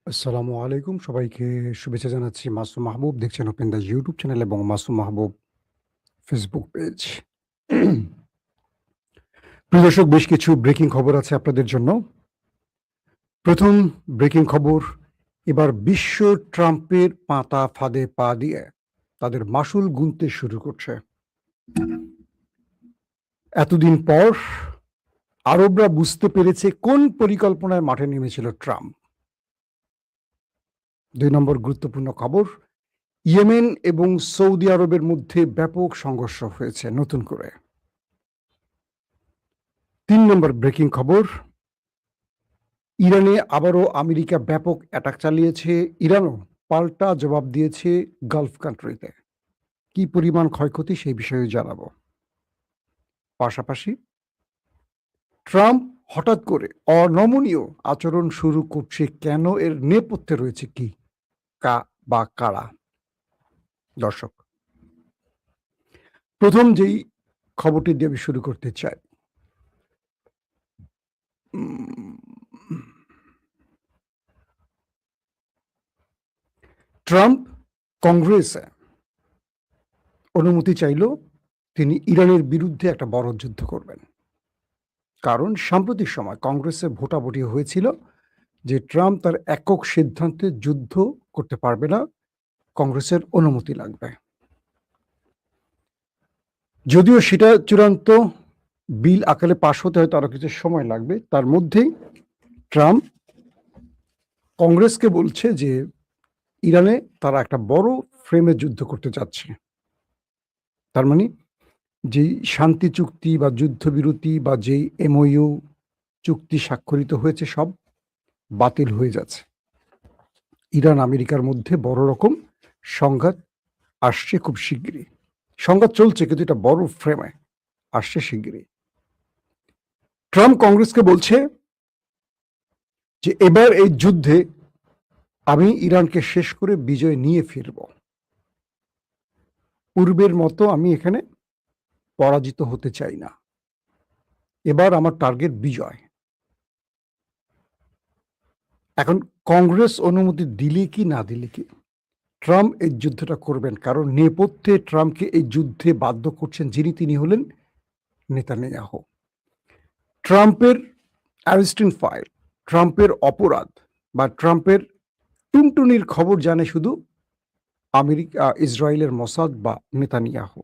আসসালামু আলাইকুম। সবাইকে শুভেচ্ছা জানাচ্ছি। মাসুম মাহবুব দেখছেন ওপেন দ্য ইউটিউব চ্যানেল এবং মাসুম মাহবুব ফেসবুক পেজ। প্রিয় দর্শক, বেশ কিছু ব্রেকিং খবর আছে আপনাদের জন্য। প্রথম ব্রেকিং খবর, এবার বিশ্ব ট্রাম্পের পাতা ফাঁদে পা দিয়ে তাদের মাশুল গুনতে শুরু করছে। এতদিন পর আরবরা বুঝতে পেরেছে কোন পরিকল্পনায় মাঠে নেমেছিল ট্রাম্প। ২ নম্বর গুরুত্বপূর্ণ খবর, ইয়েমেন এবং সৌদি আরবের মধ্যে ব্যাপক সংঘর্ষ হয়েছে নতুন করে। ৩ নম্বর ব্রেকিং খবর, ইরানে আবারও আমেরিকা ব্যাপক অ্যাটাক চালিয়েছে, ইরানও পাল্টা জবাব দিয়েছে গালফ কান্ট্রিতে। কি পরিমাণ ক্ষয়ক্ষতি সেই বিষয়ে জানাবো। পাশাপাশি ট্রাম্প হঠাৎ করে অনমনীয় আচরণ শুরু করছে কেন, এর নেপথ্যে রয়েছে কি বা কারা। দর্শক, প্রথম যেই খবরটি দিয়ে আমি শুরু করতে চাই, ট্রাম্প কংগ্রেসে অনুমতি চাইল তিনি ইরানের বিরুদ্ধে একটা বড় যুদ্ধ করবেন। কারণ সাম্প্রতিক সময় কংগ্রেসে ভোটাভুটি হয়েছিল যে ট্রাম্প তার একক সিদ্ধান্তে যুদ্ধ করতে পারবে না, কংগ্রেসের অনুমতি লাগবে। যদিও সেটা চূড়ান্ত বিল আকারে পাশ হতে হয়তো আরো কিছু সময় লাগবে, তার মধ্যেই ট্রাম্প কংগ্রেসকে বলছে যে ইরানে তারা একটা বড় ফ্রেমে যুদ্ধ করতে যাচ্ছে। তার মানে যেই শান্তি চুক্তি বা যুদ্ধবিরতি বা যেই এমওইউ চুক্তি স্বাক্ষরিত হয়েছে সব বাতিল হয়ে যাচ্ছে। ইরান আমেরিকার মধ্যে বড় রকম সংঘাত আসছে খুব শিগগিরই। সংঘাত চলছে কিন্তু এটা বড় ফ্রেমে আসছে শিগগিরই। ট্রাম্প কংগ্রেসকে বলছে যে এবার এই যুদ্ধে আমি ইরানকে শেষ করে বিজয় নিয়ে ফিরব। পূর্বের মতো আমি এখানে পরাজিত হতে চাই না। এবার আমার টার্গেট বিজয়। এখন কংগ্রেস অনুমতি দিলে কি না দিলে কি, ট্রাম্প এই যুদ্ধটা করবেন, কারণ নেপথ্যে ট্রাম্পকে এই যুদ্ধে বাধ্য করছেন তিনি হলেন নেতানিয়াহু। ট্রাম্পের অ্যারেস্টিং ফাইল, ট্রাম্পের অপরাধ বা ট্রাম্পের টুনটুনির খবর জানে শুধু আমেরিকা, ইসরায়েলের মোসাদ বা নেতানিয়াহু।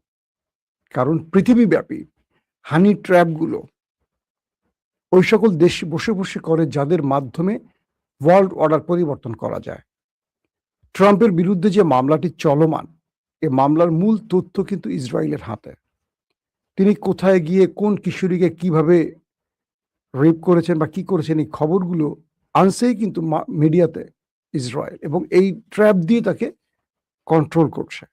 কারণ পৃথিবীব্যাপী হানি ট্র্যাপগুলো ওই সকল দেশ বসে বসে করে যাদের মাধ্যমে ওয়ার্ল্ড অর্ডার পরিবর্তন করা যায়। ট্রাম্পের বিরুদ্ধে যে মামলাটি চলমান, এ মামলার মূল তথ্য কিন্তু ইসরায়েলের হাতে। তিনি কোথায় গিয়ে কোন কিশোরীকে কিভাবে রেপ করেছেন বা কি করেছেন, এই খবরগুলো আনছেই কিন্তু মিডিয়াতে ইসরায়েল, এবং এই ট্র্যাপ দিয়ে তাকে কন্ট্রোল করছে।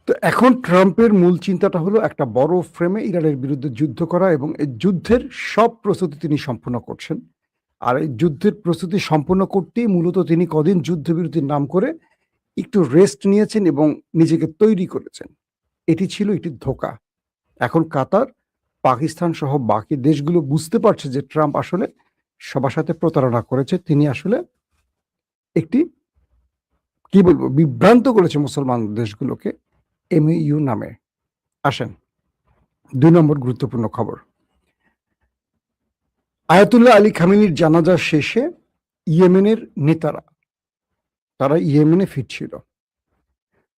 তো এখন ট্রাম্পের মূল চিন্তাটা হলো একটা বড় ফ্রেমে ইরানের বিরুদ্ধে যুদ্ধ করা, এবং এই যুদ্ধের সব প্রস্তুতি তিনি সম্পূর্ণ করছেন। আর এই যুদ্ধের প্রস্তুতি সম্পূর্ণ করতেই মূলত তিনি কদিন যুদ্ধবিরতির নাম করে একটু রেস্ট নিয়েছেন এবং নিজেকে তৈরি করেছেন। এটি ছিল একটি ধোঁকা। এখন কাতার, পাকিস্তান সহ বাকি দেশগুলো বুঝতে পারছে যে ট্রাম্প আসলে সবার সাথে প্রতারণা করেছে। তিনি আসলে একটি কি বলবো বিভ্রান্ত করেছে মুসলমান দেশগুলোকে এমইইউ নামে। আসেন ২ নম্বর গুরুত্বপূর্ণ খবর, আয়াতুল্লাহ আলী খামেনির জানাজা শেষে ইয়েমেনের নেতারা তারা ইয়েমেনে ফিরছিল।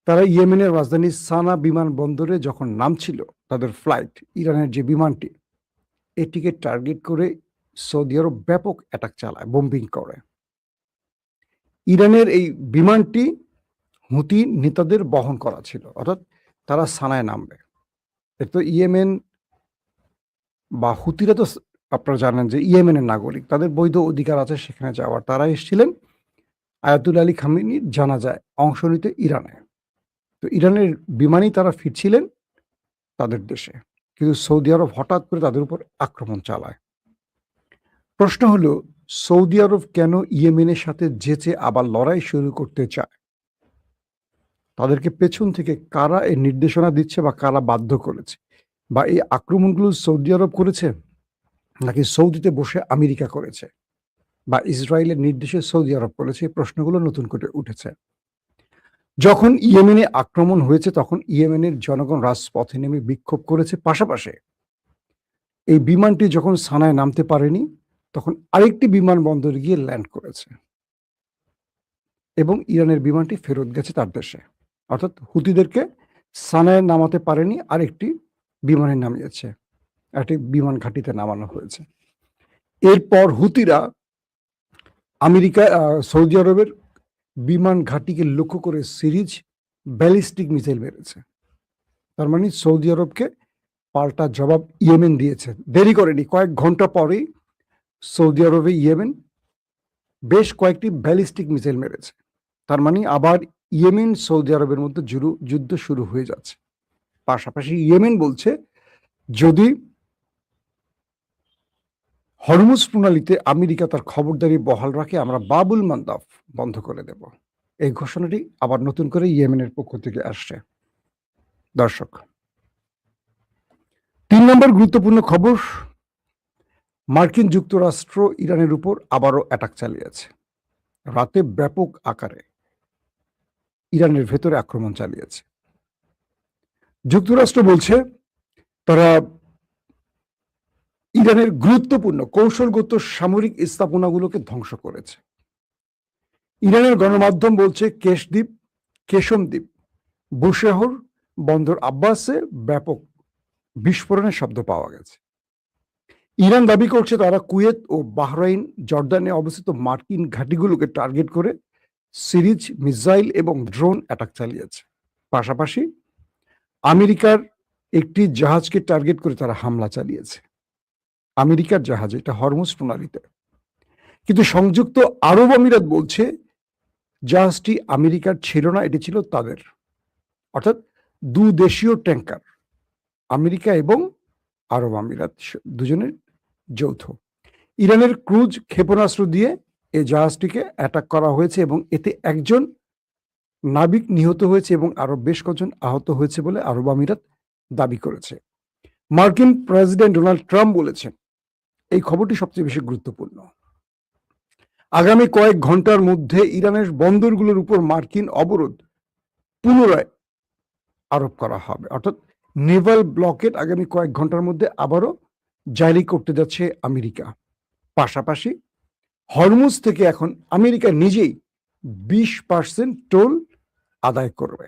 তারা ইয়েমেনের রাজধানী সানা বিমানবন্দরে যখন নামছিল তাদের ফ্লাইট, ইরানের যে বিমানটি, এটিকে টার্গেট করে সৌদি আরব ব্যাপক অ্যাটাক চালায়, বোম্বিং করে। ইরানের এই বিমানটি হুতি নেতাদের বহন করা ছিল, অর্থাৎ তারা সানায় নামবে। এর তো ইয়েমেন বা হুতিরা তো আপনারা জানেন যে ইয়েমেনের নাগরিক, তাদের বৈধ অধিকার আছে সেখানে যাওয়ার। তারা এসেছিলেন আয়াতুল্লাহ আলী খামেনির জানাজায় অংশ নিতে ইরানে। তো ইরানের বিমানেই তারা ফিরছিলেন তাদের দেশে, কিন্তু সৌদি আরব হঠাৎ করে তাদের উপর আক্রমণ চালায়। প্রশ্ন হলো, সৌদি আরব কেন ইয়েমেনের সাথে যেচে আবার লড়াই শুরু করতে চায়? তাদেরকে পেছন থেকে কারা এই নির্দেশনা দিচ্ছে বা কারা বাধ্য করেছে, বা এই আক্রমণগুলো সৌদি আরব করেছে নাকি সৌদিতে বসে আমেরিকা করেছে? বা ইসরায়েলের নির্দেশে সৌদি আরব করেছে, এই প্রশ্নগুলো নতুন করে উঠেছে। যখন ইয়েমেনে আক্রমণ হয়েছে তখন ইয়েমেনের জনগণ রাজপথে নেমে বিক্ষোভ করেছে। পাশাপাশি এই বিমানটি যখন সানায় নামতে পারেনি তখন আরেকটি বিমানবন্দরে গিয়ে ল্যান্ড করেছে এবং ইরানের বিমানটি ফেরত গেছে তার দেশে। অর্থাৎ হুতিদেরকে সানায় নামাতে পারেনি, আরেকটি বিমানে নামিয়েছে, একটি বিমান ঘাঁটিতে নামানো হয়েছে। এরপর হুতিরা সৌদি আরবের বিমান ঘাঁটিকে লক্ষ্য করে সিরিজ ব্যালিস্টিক মিসাইল মেরেছে। তার মানে সৌদি আরবকে পাল্টা জবাব ইয়েমেন দিয়েছে, দেরি করেনি। কয়েক ঘন্টা পরেই সৌদি আরবে ইয়েমেন বেশ কয়েকটি ব্যালিস্টিক মিসাইল মেরেছে। তার মানে আবার ইয়েমেন সৌদি আরবের মধ্যে যুদ্ধ শুরু হয়ে যাচ্ছে। পাশাপাশি ইয়েমেন বলছে, যদি হরমুজ প্রণালীতে আমেরিকা তার খবরদারি বহাল রাখে আমরা বাবুল মান্দাব বন্ধ করে দেব। এই ঘোষণাটি আবার নতুন করে ইয়েমেনের পক্ষ থেকে আসছে। দর্শক, 3 নম্বর গুরুত্বপূর্ণ খবর, মার্কিন যুক্তরাষ্ট্র ইরানের উপর আবারও অ্যাটাক চালিয়েছে। রাতে ব্যাপক আকারে ইরানের ভেতরে আক্রমণ চালিয়েছে। যুক্তরাষ্ট্র বলছে তারা ইরানের গুরুত্বপূর্ণ কৌশলগত সামরিক স্থাপনাগুলোকে ধ্বংস করেছে। ইরানের গণমাধ্যম বলছে কেশম দ্বীপ, বুশেহর, বন্দর আব্বাসে ব্যাপক বিস্ফোরণের শব্দ পাওয়া গেছে। ইরান দাবি করছে তারা কুয়েত ও বাহরাইন, জর্দানে অবস্থিত মার্কিন ঘাঁটিগুলোকে টার্গেট করে সিরিজ মিসাইল এবং ড্রোন অ্যাটাক চালিয়েছে। পাশাপাশি আমেরিকার একটি জাহাজকে টার্গেট করে তারা হামলা চালিয়েছে। আমেরিকার জাহাজ, এটা হরমুজ প্রণালীতে। কিন্তু সংযুক্ত আরব আমিরাত বলছে জাহাজটি আমেরিকার ছিল না, এটি ছিল তাদের। অর্থাৎ দুদেশীয় ট্যাঙ্কার, আমেরিকা এবং আরব আমিরাত দুজনের যৌথ। ইরানের ক্রুজ ক্ষেপণাস্ত্র দিয়ে এই জাহাজটিকে অ্যাটাক করা হয়েছে এবং এতে একজন নাবিক নিহত হয়েছে এবং আরো বেশ কজন আহত হয়েছে বলে আরব আমিরাত দাবি করেছে। মার্কিন প্রেসিডেন্ট ডোনাল্ড ট্রাম্প বলেছেন এই খবরটি সবচেয়ে বেশি গুরুত্বপূর্ণ। আগামী কয়েক ঘন্টার মধ্যে ইরানের বন্দরগুলোর উপর মার্কিন অবরোধ পুনরায় আরোপ করা হবে। অর্থাৎ নেভাল ব্লকেট আগামী কয়েক ঘন্টার মধ্যে আবারও জারি করতে যাচ্ছে আমেরিকা। পাশাপাশি হরমুজ থেকে এখন আমেরিকা নিজেই 20% টোল আদায় করবে।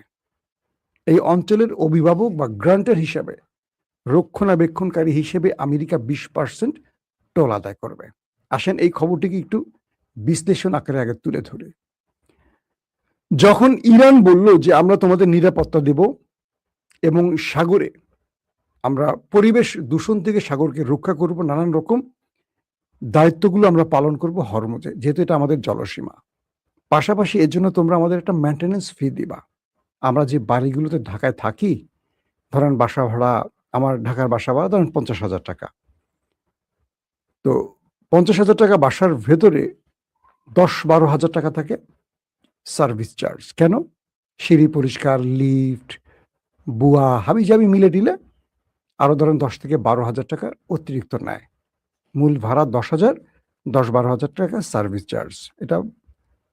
এই অঞ্চলের অভিভাবক বা গ্রান্টার হিসাবে, রক্ষণাবেক্ষণকারী হিসেবে আমেরিকা 20% টোল আদায় করবে। আসেন এই খবরটিকে একটু বিশ্লেষণ আকারে আগে তুলে ধরে। যখন ইরান বলল যে আমরা তোমাদের নিরাপত্তা দেব এবং সাগরে আমরা পরিবেশ দূষণ থেকে সাগরকে রক্ষা করব, নানান রকম দায়িত্বগুলো আমরা পালন করব হরমুজে, যেহেতু এটা আমাদের জলসীমা। পাশাপাশি এর জন্য তোমরা আমাদের একটা মেনটেন্যান্স ফি দিবা। আমরা যে বাড়িগুলোতে ঢাকায় থাকি, ধরেন বাসা ভাড়া, আমার ঢাকার বাসা ভাড়া ধরেন 50,000 টাকা। তো 50,000 টাকা বাসার ভেতরে 10-12 হাজার টাকা থাকে সার্ভিস চার্জ। কেন? সিঁড়ি পরিষ্কার, লিফট, বুয়া হাবিজাবি মিলে দিলে আরো ধরেন 10-12 হাজার টাকা অতিরিক্ত নেয়। মূল ভাড়া 10,000, 10-12 হাজার টাকা সার্ভিস চার্জ। এটা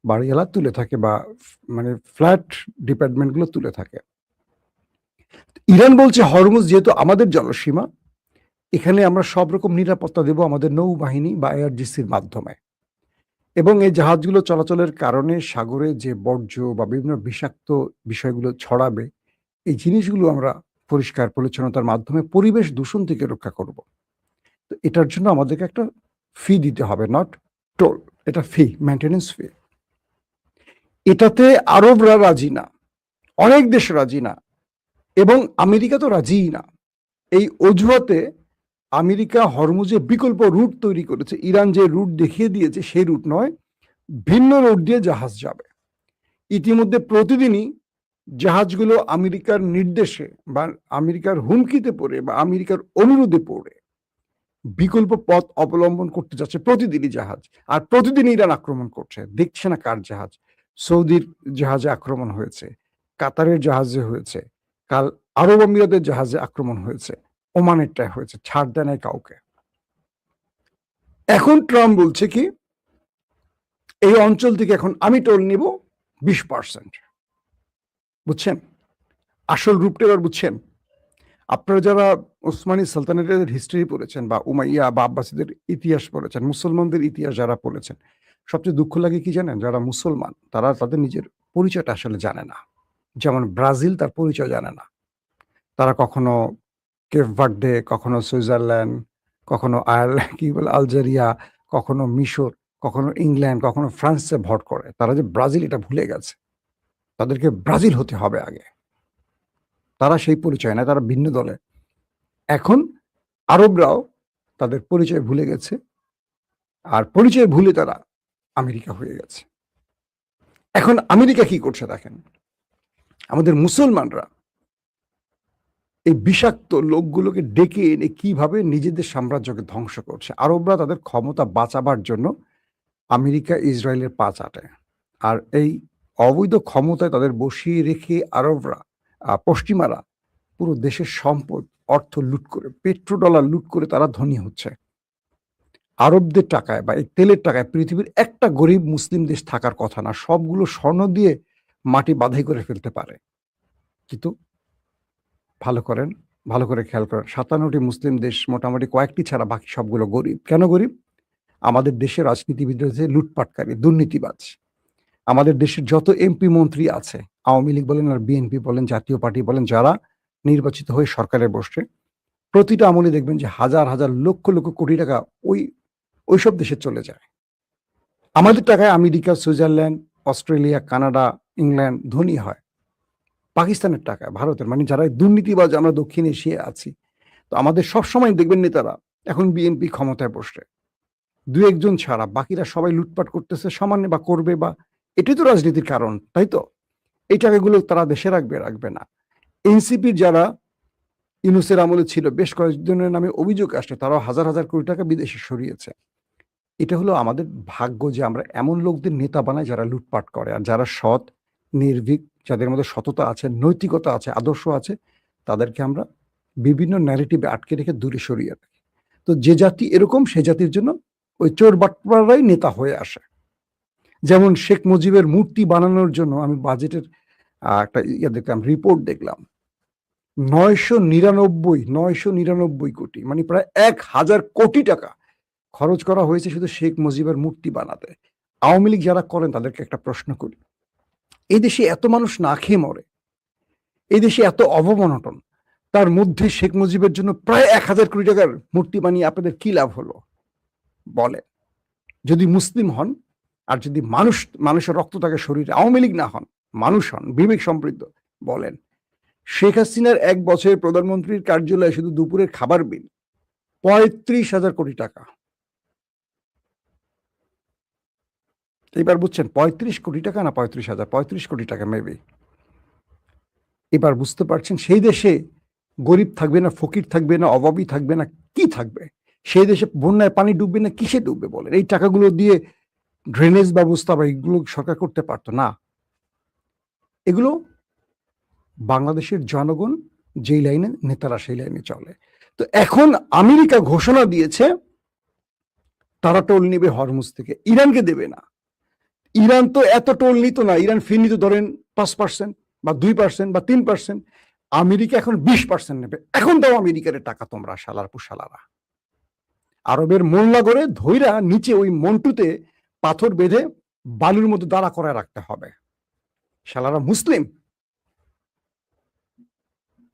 বাড়িওয়ালা তুলে থাকে বা মানে ফ্ল্যাট ডিপার্টমেন্টগুলো তুলে থাকে। ইরান বলছে হরমুজ যেহেতু আমাদের জলসীমা, এখানে আমরা সব রকম নিরাপত্তা দেব আমাদের নৌবাহিনী বা এআরজিসির মাধ্যমে, এবং এই জাহাজগুলো চলাচলের কারণে সাগরে যে বর্জ্য বা বিভিন্ন বিষাক্ত বিষয়গুলো ছড়াবে, এই জিনিসগুলো আমরা পরিষ্কার পরিচ্ছন্নতার মাধ্যমে পরিবেশ দূষণ থেকে রক্ষা করব। তো এটার জন্য আমাদেরকে একটা ফি দিতে হবে, নট টোল, এটা ফি, মেইনটেনেন্স ফি। এটাতে আরবরা রাজি না, অনেক দেশ রাজি না, এবং আমেরিকা তো রাজিই না। এই অজুহাতে আমেরিকা হরমুজে বিকল্প রুট তৈরি করেছে। ইরান যে রুট দেখিয়ে দিয়েছে সেই রুট নয়, ভিন্ন রুট দিয়ে জাহাজ যাবে। ইতিমধ্যে প্রতিদিনই জাহাজগুলো আমেরিকার নির্দেশে বা আমেরিকার হুমকিতে পড়ে বা আমেরিকার অনুরোধে পড়ে বিকল্প পথ অবলম্বন করতে যাচ্ছে প্রতিদিনই জাহাজ। আর প্রতিদিনই ইরান আক্রমণ করছে। দেখছে না কার জাহাজ? সৌদির জাহাজে আক্রমণ হয়েছে, কাতারের জাহাজে হয়েছে, কাল আরব আমিরাতের জাহাজে আক্রমণ হয়েছে, ওমানেরটায় হয়েছে, ছাড় দেয় নাই কাউকে। এখন ট্রাম্প বলছে কি এই অঞ্চল থেকে এখন আমি টোল নিব 20%। বুঝছেন আসল রূপটা? এবার বুঝছেন? আপনারা যারা ওসমানী সালতানাতের হিস্ট্রি পড়েছেন বা উমাইয়া বা আব্বাসীদের ইতিহাস পড়েছেন, মুসলমানদের ইতিহাস যারা পড়েছেন, সবচেয়ে দুঃখ লাগে কি জানেন? যারা মুসলমান তারা তাদের নিজের পরিচয়টা আসলে জানে না। যেমন ব্রাজিল তার পরিচয় জানে না। তারা কখনো কেপ ভার্দে, কখনো সুইজারল্যান্ড, কখনো কি বলে আলজেরিয়া, কখনো মিশর, কখনো ইংল্যান্ড, কখনো ফ্রান্সে ভোট করে। তারা যে ব্রাজিল এটা ভুলে গেছে। তাদেরকে ব্রাজিল হতে হবে আগে। তারা সেই পরিচয় না, তারা ভিন্ন দলে। এখন আরবরাও তাদের পরিচয় ভুলে গেছে, আর পরিচয় ভুলে তারা আমেরিকা হয়ে গেছে। এখন আমেরিকা কি করছে দেখেন, আমাদের মুসলমানরা এই বিষাক্ত লোকগুলোকে ডেকে এনে কিভাবে নিজেদের সাম্রাজ্যকে ধ্বংস করছে। আরবরা তাদের ক্ষমতা বাঁচাবার জন্য আমেরিকা ইসরায়েলের পা চাটে, আর এই অবৈধ ক্ষমতায় তাদের বসিয়ে রেখে আরবরা পশ্চিমারা পুরো দেশের সম্পদ অর্থ লুট করে, পেট্রোডলার লুট করে তারা ধনী হচ্ছে। আরবদের টাকায় বা এই তেলের টাকায় পৃথিবীর একটা গরিব মুসলিম দেশ থাকার কথা না, সবগুলো স্বর্ণ দিয়ে মাটি বাধাই করে ফেলতে পারে। কিন্তু ভালো করেন, ভালো করে খেয়াল করেন, 57টি মুসলিম দেশ মোটামুটি কয়েকটি ছাড়া বাকি সবগুলো গরিব। কেন গরিব? আমাদের দেশের রাজনীতিবিদরা হচ্ছে লুটপাটকারী, দুর্নীতিবাজ। আমাদের দেশের যত এমপি মন্ত্রী আছে, আওয়ামী লীগ বলেন আর বিএনপি বলেন, জাতীয় পার্টি বলেন, যারা নির্বাচিত হয়ে সরকারে বসছে, প্রতিটা আমলে দেখবেন যে হাজার হাজার লক্ষ লক্ষ কোটি টাকা ওইসব দেশে চলে যায়। আমাদের টাকায় America, Switzerland, Australia, Canada, England ধনী হয়। পাকিস্তানের টাকায়, ভারতের, মানে যারা দুর্নীতিবাজ আমরা দক্ষিণ এশিয়ায় আছি। তো আমাদের সবসময় দেখবেন নেতারা এখন বিএনপি ক্ষমতায় বসছে, দু একজন ছাড়া বাকিরা সবাই লুটপাট করতেছে সামান্য, বা করবে, বা এটাই তো রাজনীতির কারণ, তাই তো? এই টাকাগুলো তারা দেশে রাখবে না। এনসিপির যারা ইউনূসের আমলে ছিল, বেশ কয়েকজনের নামে অভিযোগ আসছে, তারাও হাজার হাজার কোটি টাকা বিদেশে সরিয়েছে। এটা হলো আমাদের ভাগ্য যে আমরা এমন লোকদের নেতা বানাই যারা লুটপাট করে, আর যারা সৎ, নির্ভীক, যাদের মধ্যে সততা আছে, নৈতিকতা আছে, আদর্শ আছে, তাদেরকে আমরা বিভিন্ন ন্যারেটিভে আটকে রেখে দূরে সরিয়ে রাখি। তো যে জাতি এরকম, সে জাতির জন্য ওই চোর বাটপাড়ারাই নেতা হয়ে আসে। যেমন শেখ মুজিবের মূর্তি বানানোর জন্য আমি বাজেটের একটা দেখলাম, রিপোর্ট দেখলাম, 999 কোটি, মানে প্রায় 1000 কোটি টাকা খরচ করা হয়েছে শুধু শেখ মুজিবের মূর্তি বানাতে। আওয়ামী লীগ যারা করেন তাদেরকে একটা প্রশ্ন করি, এই দেশে এত মানুষ না খেয়ে মরে, এই দেশে এত অবমনটন, তার মধ্যে শেখ মুজিবের জন্য প্রায় 1000 কোটি টাকার মূর্তি বানিয়ে আপনাদের কি লাভ হলো বলে? যদি মুসলিম হন আর যদি মানুষের রক্ত থাকে শরীরে, আওয়ামী লীগ না হন, মানুষ হন, বিবেক সমৃদ্ধ, বলেন শেখ হাসিনার 1 বছরের প্রধানমন্ত্রীর কার্যালয়ে শুধু দুপুরের খাবার বিল 35,000 কোটি টাকা। এবার বুঝছেন 35 কোটি টাকা না 35,000, 35 কোটি টাকা মেবি। এবার বুঝতে পারছেন সেই দেশে গরিব থাকবে না, ফকির থাকবে না, অভাবী থাকবে না, কি থাকবে? সেই দেশে বন্যায় পানি ডুববে না, কিসে ডুববে বলেন? এই টাকাগুলো দিয়ে ড্রেনেজ ব্যবস্থা বা এগুলো সরকার করতে পারতো না। এগুলো বাংলাদেশের জনগণ যেই লাইনে, নেতারা সেই লাইনে চলে। তো এখন আমেরিকা ঘোষণা দিয়েছে তারা টোল নেবে হরমুজ থেকে, ইরানকে দেবে না। ইরান তো এত টোল নিত না, ইরান ফি নিত ধরেন 5% বা 2% বা 3%। আমেরিকা এখন 20% নেবে। এখন দাও আমেরিকার টাকা তোমরা, শালার পুশালারা। আরবের মোল্লা করে ধৈরা নিচে ওই মন্টুতে পাথর বেঁধে বালুর মধ্যে দাঁড়া করায় রাখতে হবে। শালারা মুসলিম,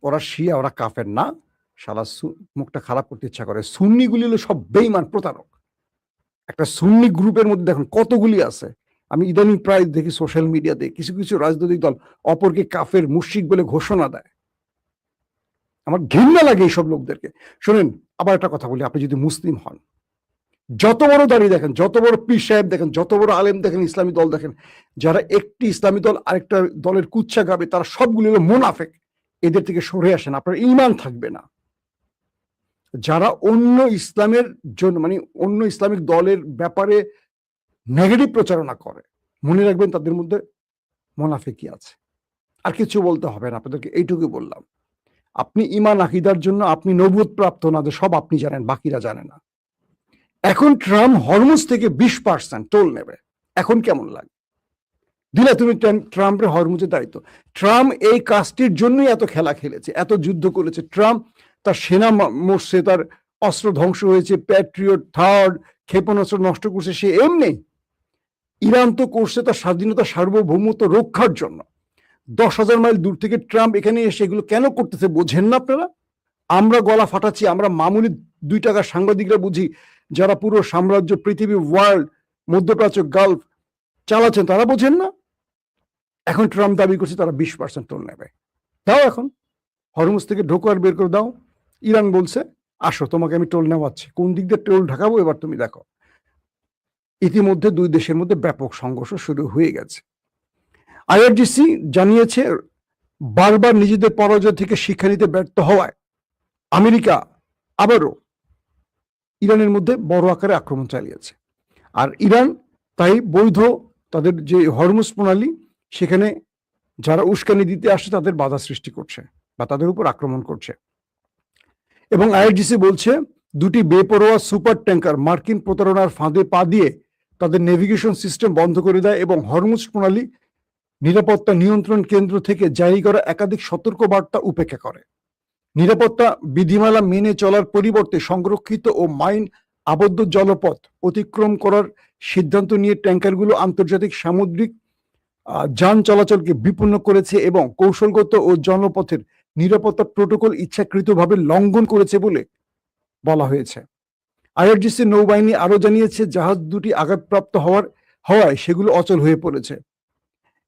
ওরা শিয়া, ওরা কাফের না। শালা মুখটা খারাপ করতে ইচ্ছা করে। সুন্নিগুলি হলো সব বেঈমান, প্রতারক। একটা সুন্নি গ্রুপের মধ্যে দেখুন কতগুলি আছে। আমি ইদানিং প্রায় দেখি সোশ্যাল মিডিয়াতে কিছু কিছু রাজনৈতিক দল অপরকে কাফের, মুশরিক বলে ঘোষণা দেয়। আমার ঘৃণা লাগে এইসব লোকদেরকে। শোনেন, আবার একটা কথা বলি, আপনি যদি মুসলিম হন, যত বড় দাঁড়িয়ে দেখেন, যত বড় পীর সাহেব দেখেন, যত বড় আলেম দেখেন, ইসলামী দল দেখেন, যারা একটি ইসলামী দল আরেকটা দলের কুচ্ছা গাবে, তারা সবগুলো হলো মুনাফেক। এদের থেকে সরে আসেন, আপনার ঈমান থাকবে না। যারা অন্য ইসলামের জন্য, মানে অন্য ইসলামিক দলের ব্যাপারে নেগেটিভ প্রচারণা করে, মনে রাখবেন তাদের মধ্যে মুনাফিকি আছে। আর কিছু বলতে হবে না, আপনাদেরকে এইটুকু বললাম। আপনি ঈমান আকীদার জন্য আপনি নবুয়ত প্রাপ্ত না, যে সব আপনি জানেন, বাকিরা জানে না। এখন ট্রাম্প হরমুজ থেকে 20% টোল নেবে। এখন কেমন লাগে? দিলে তুমি ট্রাম্পের হরমুজের দায়িত্ব। ট্রাম্প এই কাজটির জন্যই এত খেলা খেলেছে, এত যুদ্ধ করেছে। ট্রাম্প তার সেনা মরছে, তার অস্ত্র ধ্বংস হয়েছে, প্যাট্রিয়ট থার্ড ক্ষেপণাস্ত্র নষ্ট করছে, সে এমনি। ইরান তো করছে তার স্বাধীনতা সার্বভৌমত্ব রক্ষার জন্য। 10,000 মাইল দূর থেকে ট্রাম্প এখানে এসে এগুলো কেন করতেছে বোঝেন না আপনারা? আমরা গলা ফাটাচ্ছি, আমরা মামুলি 2 টাকার সাংবাদিকরা বুঝি, যারা পুরো সাম্রাজ্য, পৃথিবী, ওয়ার্ল্ড, মধ্যপ্রাচ্য, গালফ চালাচ্ছেন, তারা বোঝেন না? এখন ট্রাম্প দাবি করছে তারা 20% টোল নেবে। দাও, এখন হরমুজ থেকে ঢোকো আর বের করে দাও। ইরান বলছে আসো, তোমাকে আমি টোল নেওয়াচ্ছি। কোন দিক দিয়ে টোল ঢাকাবো এবার তুমি দেখো। ইতিমধ্যে দুই দেশের মধ্যে ব্যাপক সংঘর্ষ শুরু হয়ে গেছে। আইআরজিসি জানিয়েছে বারবার নিজেদের পরাজয় থেকে শিক্ষা নিতে ব্যর্থ হওয়ায় আমেরিকা আবারও ইরানের মধ্যে বড় আকারে আক্রমণ চালিয়েছে। আর ইরান তাই বৈধ তাদের যে হরমুজ প্রণালী, সেখানে যারা উস্কানি দিতে আসে তাদের বাধা সৃষ্টি করছে বা তাদের উপর আক্রমণ করছে। এবং আইআরজিসি বলছে দুটি বেপরোয়া সুপার ট্যাঙ্কার মার্কিন প্রতারণার ফাঁদে পা দিয়ে তাদের নেভিগেশন সিস্টেম বন্ধ করে দেয় এবং হরমুজ প্রণালী নিরাপত্তা নিয়ন্ত্রণ কেন্দ্র থেকে জারি করা একাধিক সতর্ক বার্তা উপেক্ষা করে। নিরাপত্তা বিধিমালা মেনে চলার পরিবর্তে সংরক্ষিত ও মাইন আবদ্ধ জলপথ অতিক্রম করার সিদ্ধান্ত নিয়ে ট্যাঙ্কারগুলো আন্তর্জাতিক সামুদ্রিক যান চলাচলকে বিপন্ন করেছে এবং কৌশলগত ও জনপথের নিরাপত্তা প্রোটোকল ইচ্ছাকৃতভাবে লঙ্ঘন করেছে বলে বলা হয়েছে। আইআরজিসি নৌবাহিনী আরো জানিয়েছে জাহাজ দুটি আঘাতপ্রাপ্ত হওয়ায় সেগুলো অচল হয়ে পড়েছে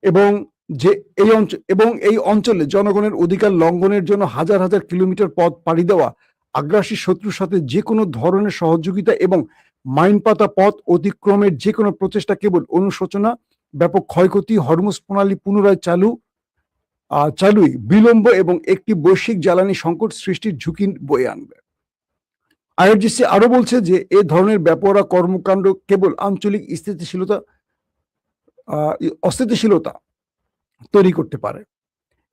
এবং এই অঞ্চলে জনগণের অধিকার লঙ্ঘনের জন্য হাজার হাজার কিলোমিটার পথ পাড়ি দেওয়া, আগ্রাসী শত্রুর সাথে যে কোনো ধরনের সহযোগিতা এবং মাইনপাতা পথ অতিক্রমের যে কোনো প্রচেষ্টা কেবল অনুশোচনা, ব্যাপক ক্ষয়ক্ষতি, হরমুজ প্রণালী পুনরায় চালুই বিলম্ব এবং একটি বৈশ্বিক জ্বালানি সংকট সৃষ্টির ঝুঁকি বয়ে আনবে। আইআরজিসি আরো বলছে যে এ ধরনের বেপরোয়া কর্মকাণ্ড কেবল আঞ্চলিক অস্থিতিশীলতা তৈরি করতে পারে।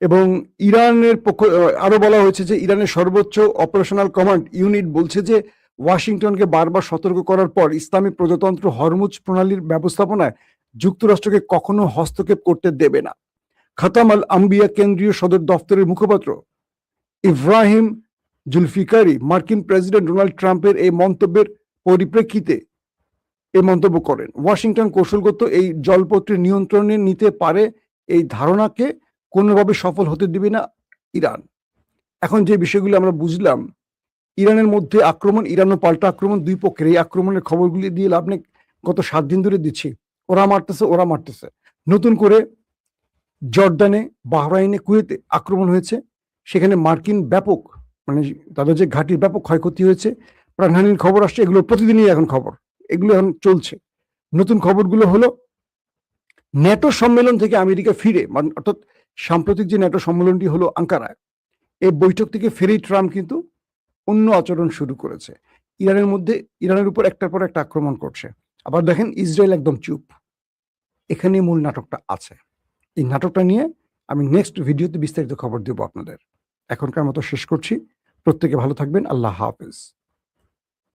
এবং ইরানের পক্ষ আরো বলা হয়েছে যে ইরানের সর্বোচ্চ অপারেশনাল কমান্ড ইউনিট বলছে যে ওয়াশিংটনকে বারবার সতর্ক করার পর ইসলামী প্রজাতন্ত্র হরমুজ প্রণালীর ব্যবস্থাপনায় যুক্তরাষ্ট্রকে কখনো হস্তক্ষেপ করতে দেবে না। খাতাম আল আম্বিয়া কেন্দ্রীয় সদর দফতরের মুখপাত্র ইব্রাহিম জুলফিকারি মার্কিন প্রেসিডেন্ট ডোনাল্ড ট্রাম্পের এই মন্তব্যের পরিপ্রেক্ষিতে এই মন্তব্য করেন। ওয়াশিংটন কৌশলগত এই জলপথের নিয়ন্ত্রণে নিতে পারে এই ধারণাকে কোনোভাবে সফল হতে দিবে না ইরান। এখন যে বিষয়গুলো আমরা বুঝলাম, ইরানের মধ্যে আক্রমণ, ইরান ও পাল্টা আক্রমণ, দুই পক্ষের এই আক্রমণের খবরগুলি দিয়ে লাভ নেই। গত 7 দিন ধরে দিচ্ছি, ওরা মারতেছে। নতুন করে জর্ডানে, বাহরাইনে, কুয়েতে আক্রমণ হয়েছে, সেখানে মার্কিন ব্যাপক মানে তাদের যে ঘাঁটির ব্যাপক ক্ষয়ক্ষতি হয়েছে, প্রাণহানির খবর আসছে। এগুলো প্রতিদিনই এখন খবর, এগুলো এখন চলছে। নতুন খবরগুলো হলো ন্যাটো সম্মেলন থেকে আমেরিকা ফিরে, অর্থাৎ সাম্প্রতিক যে ন্যাটো সম্মেলনটি হলো আঙ্কারায়, এই বৈঠক থেকে ফিরেই ট্রাম্প কিন্তু অন্য আচরণ শুরু করেছে। ইরানের উপর একটার পর একটা আক্রমণ করছে। আবার দেখেন ইসরায়েল একদম চুপ। এখানে মূল নাটকটা আছে। এই নাটকটা নিয়ে আমি নেক্সট ভিডিওতে বিস্তারিত খবর দেবো আপনাদের। এখনকার মতো শেষ করছি। প্রত্যেকে ভালো থাকবেন। আল্লাহ হাফেজ।